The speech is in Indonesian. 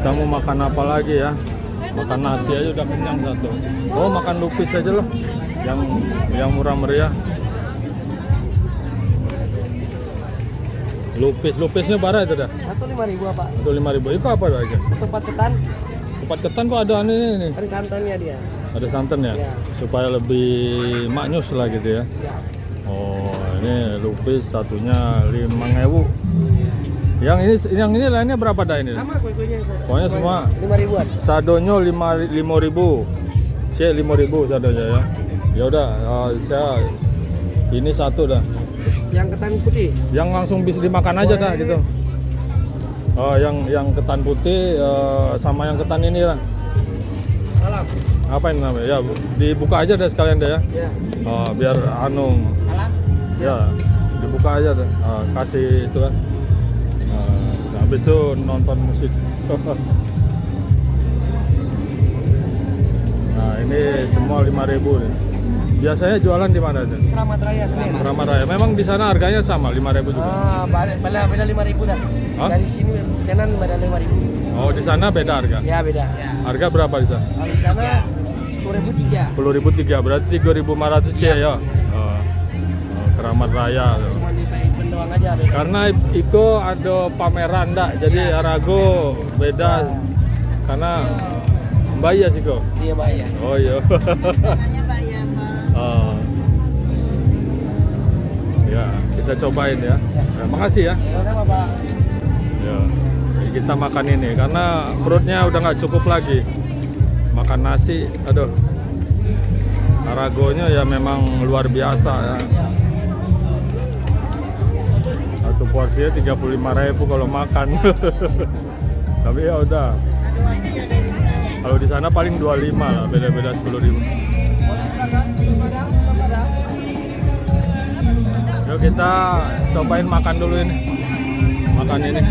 Kita mau makan apa lagi ya? Makan nasi aja udah kenyang satu. Oh, makan lupis aja loh. Yang murah meriah. Lupisnya bara itu dah. 1.500 Pak. Itu 5.000. Itu apa aja? Tempat ketan, Tempat ketan kok ada ini. ada santannya dia. Ada santan ya? Ya. Supaya lebih maknyus lah gitu ya. Siap. Oh, ini lupis satunya 5.000. Yang ini lainnya berapa dah ini? Sama kue-kuenya. Pokoknya semua 5.000-an. sadonyo 5.000. Saya 5.000 sadonya ya. Ya udah, saya ini satu dah. Yang ketan putih. Yang langsung bisa dimakan aja dah gitu. Oh, yang ketan putih sama yang ketan ini lah. Salam. Apa ini namanya? Ya, dibuka aja deh sekalian deh ya. Ya. Oh, biar anu. Salam. Ya, dibuka aja deh. Kasih itu kan. Habis itu nonton musik. Nah, ini semua 5.000 nih. Biasanya jualan di mana itu? Keramat Raya Senin. Keramat Raya. Memang di sana harganya sama 5.000 juga. Beda 5.000 dah. Hah? Dari sini kenan beda 5.000. Oh, di sana beda harga. Ya beda. Harga berapa di sana? Kalau di sana 10.003. 10.003 berarti 3.500 C ya. Oh, Keramat Raya. Cuma di event doang aja beda. Karena Iko ada pameran dak, jadi Arago beda. Karena bayar sih kok. Iya bayar. Oh iya. Oh. Ya, kita cobain ya. Makasih ya. Sama Pak. Ya. Kita makan ini karena perutnya udah nggak cukup lagi. Makan nasi, aduh. Aragonya ya memang luar biasa ya. Satu porsinya 35.000 kalau makan. Tapi ya udah. Kalau di sana paling 25 lah, beda-beda 10.000. Yuk kita cobain makan dulu ini. Makan ini.